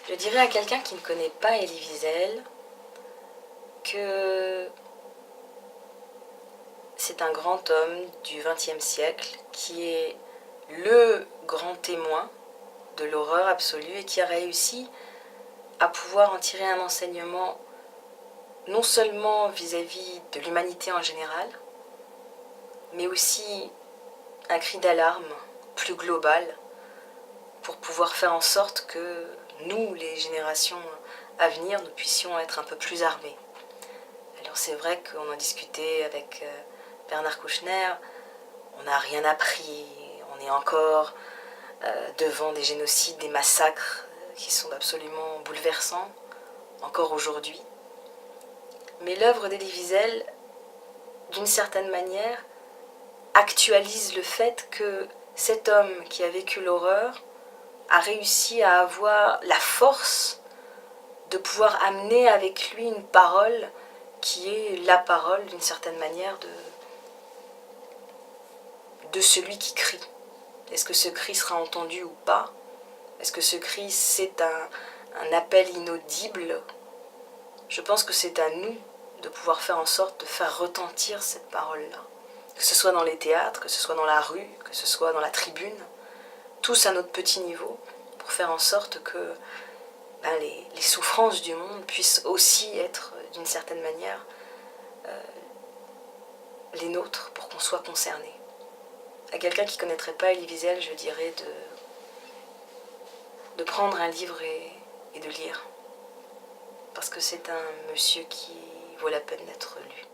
Je dirais à quelqu'un qui ne connaît pas Elie Wiesel que c'est un grand homme du XXe siècle qui est le grand témoin de l'horreur absolue et qui a réussi à pouvoir en tirer un enseignement non seulement vis-à-vis de l'humanité en général, mais aussi un cri d'alarme plus global pour pouvoir faire en sorte que nous, les générations à venir, nous puissions être un peu plus armés. Alors c'est vrai qu'on en discutait avec Bernard Kouchner, on n'a rien appris, on est encore devant des génocides, des massacres qui sont absolument bouleversants, encore aujourd'hui. Mais l'œuvre d'Elie Wiesel, d'une certaine manière, actualise le fait que cet homme qui a vécu l'horreur a réussi à avoir la force de pouvoir amener avec lui une parole qui est la parole, d'une certaine manière, de celui qui crie. Est-ce que ce cri sera entendu ou pas? Est-ce que ce cri, c'est un appel inaudible? Je pense que c'est à nous de pouvoir faire en sorte de faire retentir cette parole-là. Que ce soit dans les théâtres, que ce soit dans la rue, que ce soit dans la tribune, tous à notre petit niveau, pour faire en sorte que les souffrances du monde puissent aussi être, d'une certaine manière, les nôtres, pour qu'on soit concernés. À quelqu'un qui ne connaîtrait pas Elie Wiesel, je dirais de prendre un livre et de lire. Parce que c'est un monsieur qui vaut la peine d'être lu.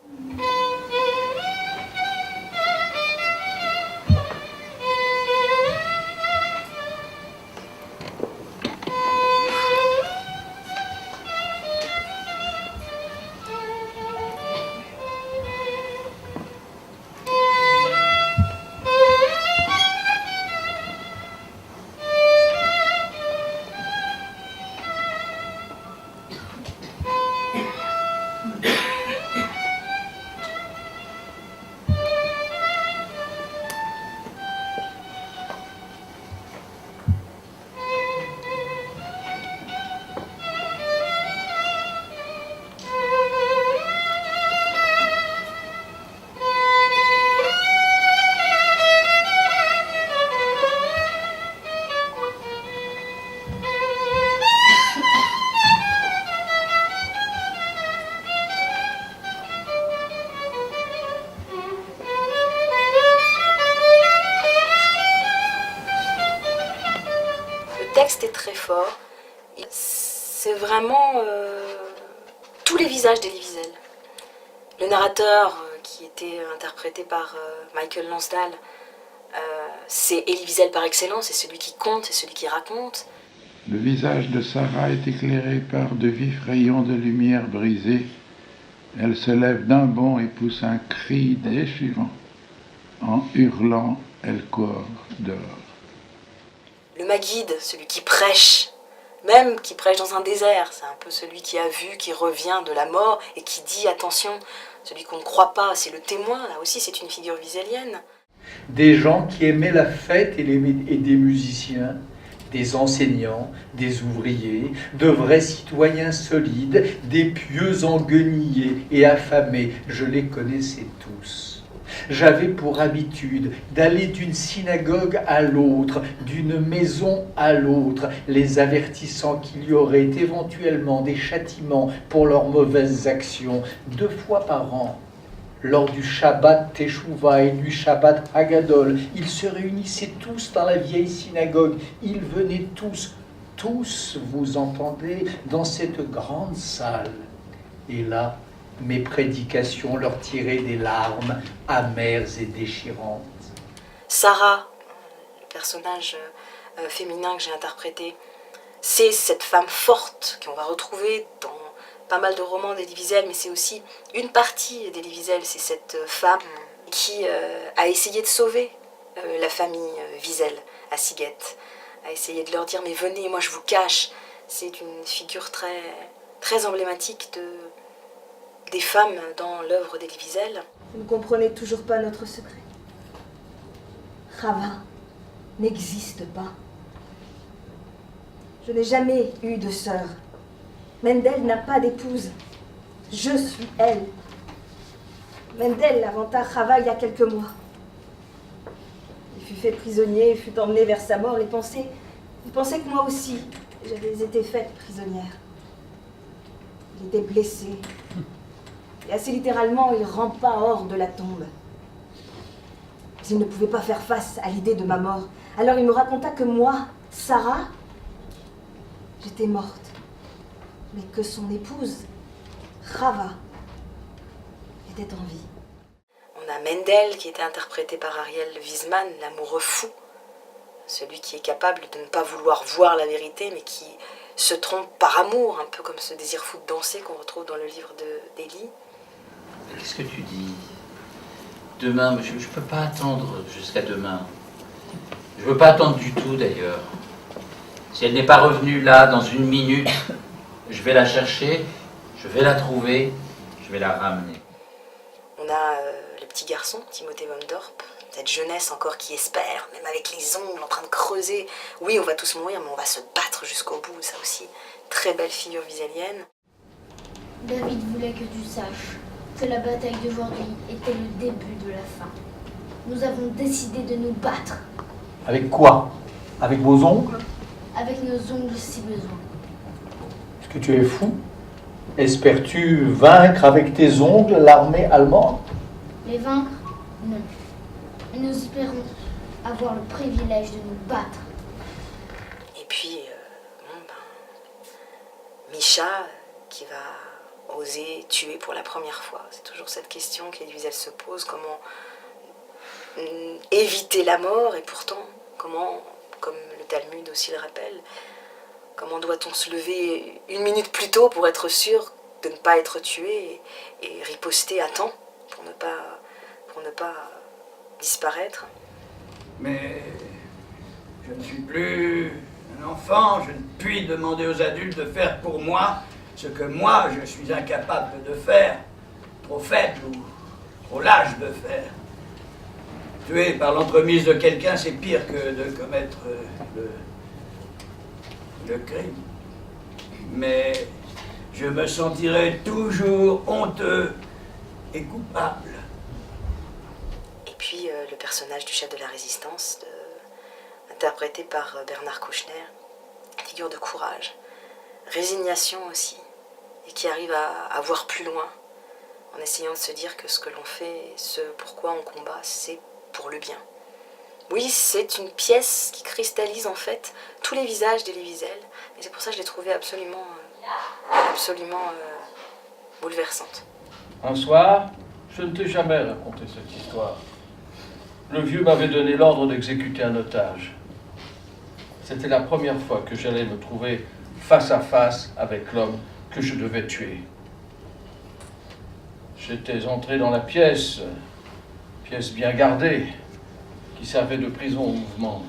Le texte est très fort. C'est vraiment tous les visages d'Elie Wiesel. Le narrateur, qui était interprété par Michael Lansdale, c'est Elie Wiesel par excellence, c'est celui qui compte, c'est celui qui raconte. Le visage de Sarah est éclairé par de vifs rayons de lumière brisée. Elle se lève d'un bond et pousse un cri déchirant. En hurlant, elle court dehors. Le Maguide, celui qui prêche, même qui prêche dans un désert, c'est un peu celui qui a vu, qui revient de la mort et qui dit attention, celui qu'on ne croit pas, c'est le témoin, là aussi c'est une figure wieselienne. Des gens qui aimaient la fête et des musiciens, des enseignants, des ouvriers, de vrais citoyens solides, des pieux enguenillés et affamés, je les connaissais tous. J'avais pour habitude d'aller d'une synagogue à l'autre, d'une maison à l'autre, les avertissant qu'il y aurait éventuellement des châtiments pour leurs mauvaises actions 2 fois par an. Lors du Shabbat Teshuvah et du Shabbat Hagadol, ils se réunissaient tous dans la vieille synagogue. Ils venaient tous, vous entendez, dans cette grande salle. Et là, mes prédications leur tiraient des larmes amères et déchirantes. Sarah, le personnage féminin que j'ai interprété, c'est cette femme forte qu'on va retrouver dans pas mal de romans d'Elie Wiesel, mais c'est aussi une partie d'Elie Wiesel, c'est cette femme qui a essayé de sauver la famille Wiesel à Siguette, a essayé de leur dire mais venez, moi je vous cache. C'est une figure très, très emblématique des femmes dans l'œuvre d'Elie Wiesel. Vous ne comprenez toujours pas notre secret. Chava n'existe pas. Je n'ai jamais eu de sœur. Mendel n'a pas d'épouse. Je suis elle. Mendel inventa Chava il y a quelques mois. Il fut fait prisonnier, il fut emmené vers sa mort. Il pensait que moi aussi, j'avais été faite prisonnière. Il était blessé. Et assez littéralement, il rampa hors de la tombe. Mais il ne pouvait pas faire face à l'idée de ma mort. Alors il me raconta que moi, Sarah, j'étais morte. Mais que son épouse, Chava, était en vie. On a Mendel qui était interprété par Ariel Wiesman, l'amoureux fou, celui qui est capable de ne pas vouloir voir la vérité, mais qui se trompe par amour, un peu comme ce désir fou de danser qu'on retrouve dans le livre d'Élie. Qu'est-ce que tu dis? Demain, je ne peux pas attendre jusqu'à demain. Je ne veux pas attendre du tout d'ailleurs. Si elle n'est pas revenue là dans une minute, je vais la chercher, je vais la trouver, je vais la ramener. On a le petit garçon, Timothée von Dorp, cette jeunesse encore qui espère, même avec les ongles en train de creuser. Oui, on va tous mourir, mais on va se battre jusqu'au bout, ça aussi. Très belle figure visélienne. David voulait que tu saches que la bataille d'aujourd'hui était le début de la fin. Nous avons décidé de nous battre. Avec quoi? Avec vos ongles? Avec nos ongles si besoin. Est-ce que tu es fou? Espères-tu vaincre avec tes ongles l'armée allemande? Les vaincre? Non. Mais nous espérons avoir le privilège de nous battre. Et puis, Misha qui va oser tuer pour la première fois. C'est toujours cette question qu'Elie Wiesel se pose, comment éviter la mort, et pourtant, comment, comme le Talmud aussi le rappelle, comment doit-on se lever une minute plus tôt pour être sûr de ne pas être tué et riposter à temps pour ne pas disparaître. Mais je ne suis plus un enfant, je ne puis demander aux adultes de faire pour moi ce que moi je suis incapable de faire, trop faible ou trop lâche de faire. Tuer par l'entremise de quelqu'un, c'est pire que de commettre le crime. Mais je me sentirai toujours honteux et coupable. Et puis le personnage du chef de la résistance, interprété par Bernard Kouchner, figure de courage, résignation aussi, et qui arrive à voir plus loin, en essayant de se dire que ce que l'on fait, ce pourquoi on combat, c'est pour le bien. Oui, c'est une pièce qui cristallise en fait tous les visages d'Elie Wiesel, et c'est pour ça que je l'ai trouvée absolument bouleversante. Un soir, je ne t'ai jamais raconté cette histoire. Le vieux m'avait donné l'ordre d'exécuter un otage. C'était la première fois que j'allais me trouver face à face avec l'homme que je devais tuer. J'étais entré dans la pièce bien gardée, qui servait de prison au mouvement.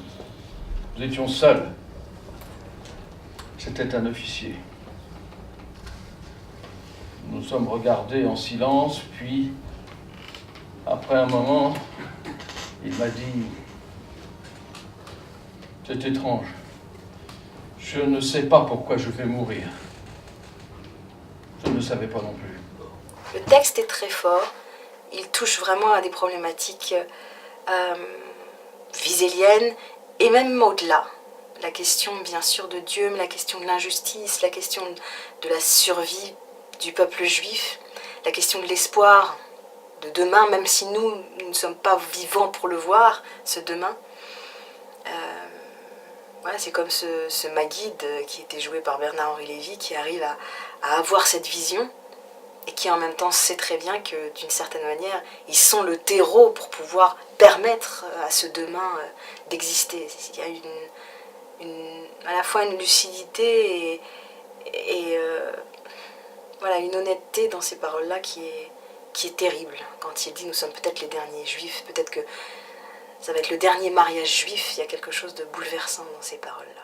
Nous étions seuls. C'était un officier. Nous nous sommes regardés en silence, puis, après un moment, il m'a dit « C'est étrange. Je ne sais pas pourquoi je vais mourir. » Je ne savais pas non plus. Le texte est très fort. Il touche vraiment à des problématiques wieseliennes et même au-delà. La question, bien sûr, de Dieu, mais la question de l'injustice, la question de la survie du peuple juif, la question de l'espoir de demain, même si nous ne sommes pas vivants pour le voir, ce demain. Voilà, c'est comme ce Maguide qui était joué par Bernard-Henri Lévy, qui arrive à avoir cette vision et qui en même temps sait très bien que d'une certaine manière, ils sont le terreau pour pouvoir permettre à ce demain d'exister. Il y a à la fois une lucidité et voilà, une honnêteté dans ces paroles-là qui est terrible. Quand il dit « nous sommes peut-être les derniers juifs », peut-être que ça va être le dernier mariage juif, il y a quelque chose de bouleversant dans ces paroles-là.